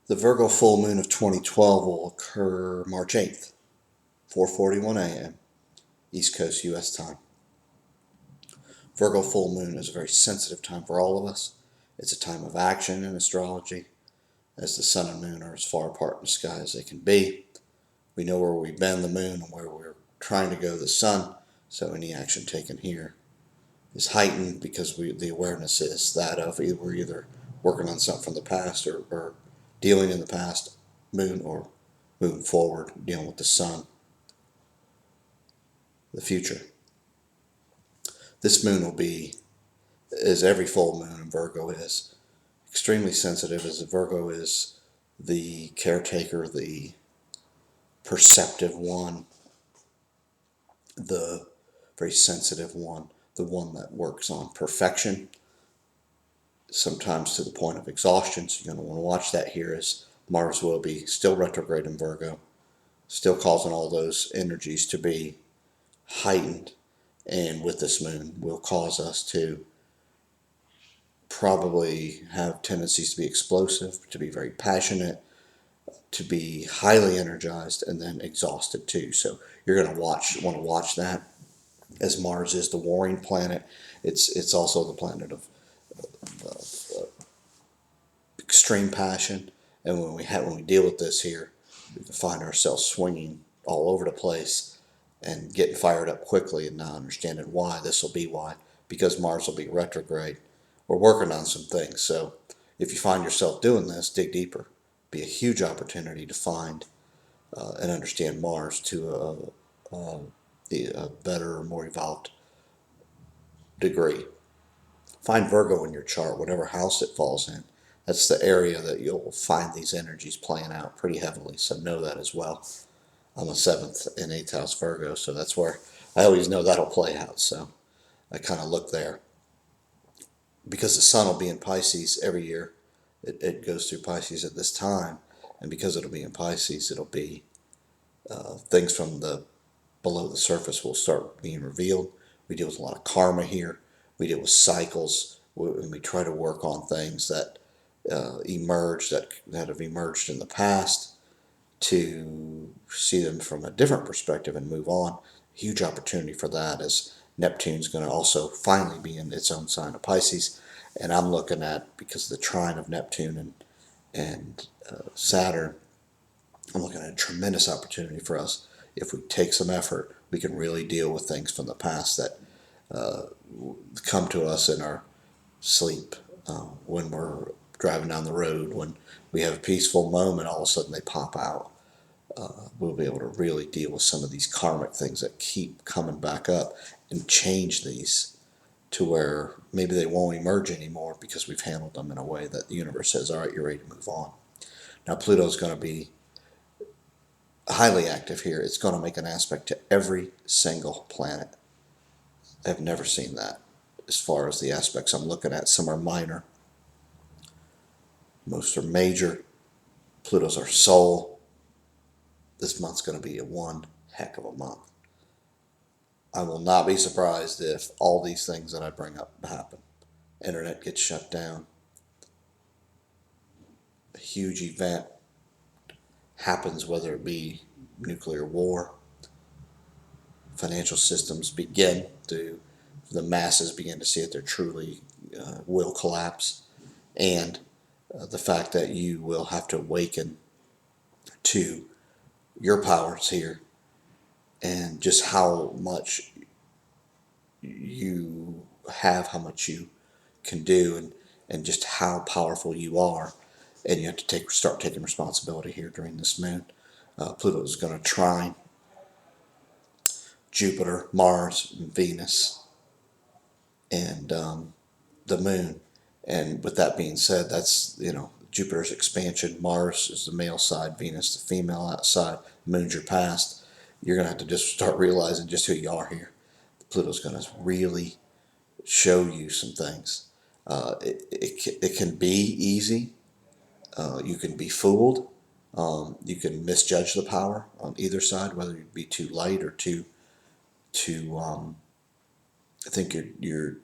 The Virgo full moon of 2012 will occur March 8th, 4:41 a.m. East Coast U.S. time. Virgo full moon is a very sensitive time for all of us. It's a time of action in astrology, as the sun and moon are as far apart in the sky as they can be. We know where we bend the moon and where we're trying to go the sun, so any action taken here is heightened because the awareness is that of we're either working on something from the past or dealing in the past moon, or moving forward, dealing with the sun, the future. This moon will be, as every full moon in Virgo is, extremely sensitive, as Virgo is the caretaker, the perceptive one, the very sensitive one, the one that works on perfection, sometimes to the point of exhaustion. So you're going to want to watch that here, as Mars will be still retrograde in Virgo, still causing all those energies to be heightened. And with this moon will cause us to probably have tendencies to be explosive, to be very passionate, to be highly energized, and then exhausted too. So you're going to want to watch that, as Mars is the warring planet. It's also the planet of extreme passion, and when we deal with this here, we can find ourselves swinging all over the place and getting fired up quickly and not understanding why. This will be why, because Mars will be retrograde. We're working on some things, so if you find yourself doing this, dig deeper. Be a huge opportunity to find and understand Mars to a better, more evolved degree. Find Virgo in your chart, whatever house it falls in. That's the area that you'll find these energies playing out pretty heavily, so know that as well. I'm a 7th and 8th house Virgo, so that's where I always know that'll play out, so I kind of look there. Because the sun will be in Pisces every year, it goes through Pisces at this time, and because it'll be in Pisces, it'll be things from the below the surface will start being revealed. We deal with a lot of karma here. We deal with cycles, and we try to work on things that that have emerged in the past, to see them from a different perspective and move on. Huge opportunity for that, as Neptune's going to also finally be in its own sign of Pisces, and I'm looking at, because of the trine of Neptune and Saturn, I'm looking at a tremendous opportunity for us. If we take some effort, we can really deal with things from the past that come to us in our sleep, when we're driving down the road, when we have a peaceful moment, all of a sudden they pop out. We'll be able to really deal with some of these karmic things that keep coming back up, and change these to where maybe they won't emerge anymore, because we've handled them in a way that the universe says, all right, you're ready to move on. Now Pluto's going to be highly active here. It's going to make an aspect to every single planet. I've never seen that. As far as the aspects I'm looking at, some are minor, most are major. Pluto's our soul. This month's going to be a one heck of a month. I will not be surprised if all these things that I bring up happen. Internet gets shut down. A huge event happens, whether it be nuclear war, financial systems begin to, the masses begin to see it, they're truly will collapse, and the fact that you will have to awaken to your powers here, and just how much you have, how much you can do, and just how powerful you are, and you have to start taking responsibility here during this moon. Pluto is going to trine Jupiter, Mars, Venus, and the moon. And with that being said, that's, Jupiter's expansion, Mars is the male side, Venus the female outside, moon's your past. You're going to have to just start realizing just who you are here. Pluto's going to really show you some things. It can be easy. You can be fooled. You can misjudge the power on either side, whether you be too light or too. I think you're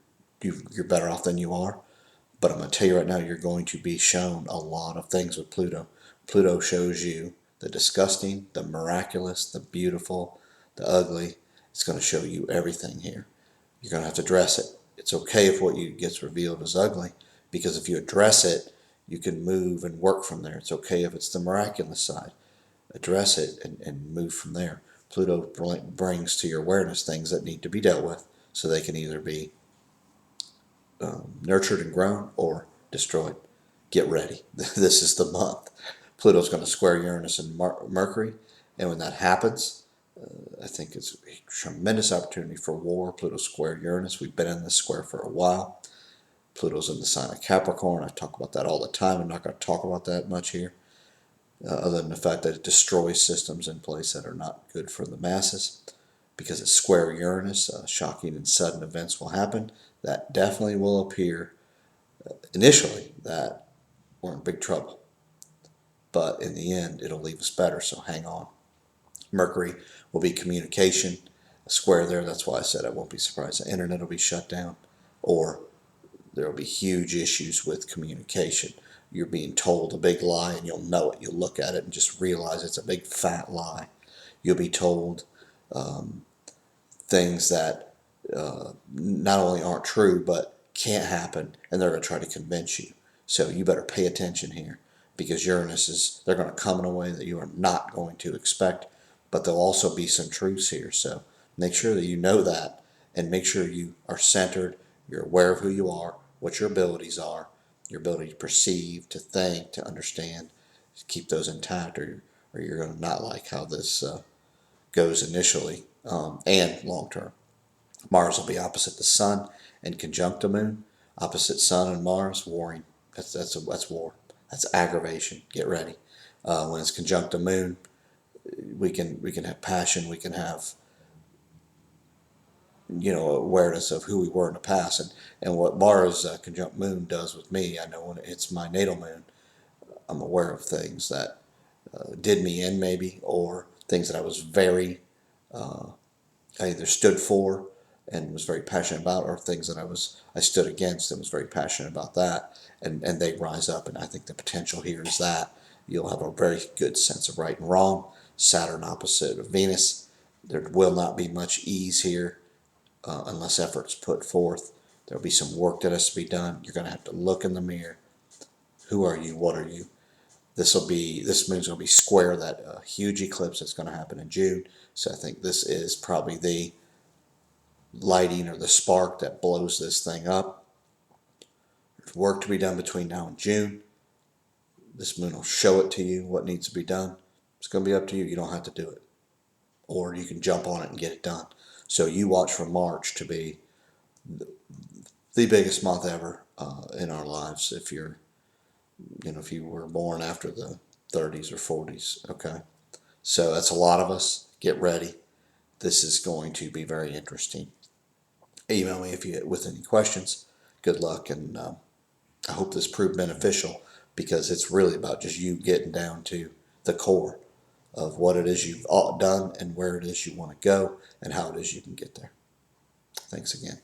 better off than you are. But I'm going to tell you right now, you're going to be shown a lot of things with Pluto. Pluto shows you the disgusting, the miraculous, the beautiful, the ugly. It's going to show you everything here. You're going to have to address it. It's okay if what you gets revealed is ugly, because if you address it, you can move and work from there. It's okay if it's the miraculous side. Address it and move from there. Pluto brings to your awareness things that need to be dealt with, so they can either be nurtured and grown or destroyed. Get ready. This is the month. Pluto's going to square Uranus and Mercury, and when that happens, I think it's a tremendous opportunity for war. Pluto square Uranus. We've been in this square for a while. Pluto's in the sign of Capricorn. I talk about that all the time. I'm not going to talk about that much here, other than the fact that it destroys systems in place that are not good for the masses. Because it's square Uranus, shocking and sudden events will happen. That definitely will appear initially that we're in big trouble. But in the end, it'll leave us better, so hang on. Mercury will be communication, a square there. That's why I said I won't be surprised the internet will be shut down, or there will be huge issues with communication. You're being told a big lie and you'll know it. You'll look at it and just realize it's a big fat lie. You'll be told things that not only aren't true but can't happen, and they're going to try to convince you. So you better pay attention here, because they're going to come in a way that you are not going to expect, but there'll also be some truths here. So make sure that you know that, and make sure you are centered, you're aware of who you are, what your abilities are, your ability to perceive, to think, to understand. Keep those intact, or you're going to not like how this goes initially and long term. Mars will be opposite the Sun and conjunct the Moon. Opposite Sun and Mars, warring. That's war. That's aggravation. Get ready. When it's conjunct the Moon, we can have passion. We can have awareness of who we were in the past, and what Mars conjunct Moon does with me. I know when it's my natal moon, I'm aware of things that did me in, maybe, or things that I was I either stood for and was very passionate about, or things that I stood against and was very passionate about that, and they rise up. And I think the potential here is that you'll have a very good sense of right and wrong. Saturn opposite of Venus. There will not be much ease here unless effort's put forth. There'll be some work that has to be done. You're going to have to look in the mirror. Who are you? What are you? This moon's going to be square that huge eclipse that's going to happen in June. So I think this is probably the lighting or the spark that blows this thing up. There's work to be done between now and June. This moon will show it to you, what needs to be done. It's going to be up to you. You don't have to do it, or you can jump on it and get it done. So you watch for March to be the biggest month ever in our lives. If you were born after the 30s or 40s, okay. So that's a lot of us. Get ready. This is going to be very interesting. Email me with any questions. Good luck, and I hope this proved beneficial, because it's really about just you getting down to the core of what it is you've done and where it is you want to go and how it is you can get there. Thanks again.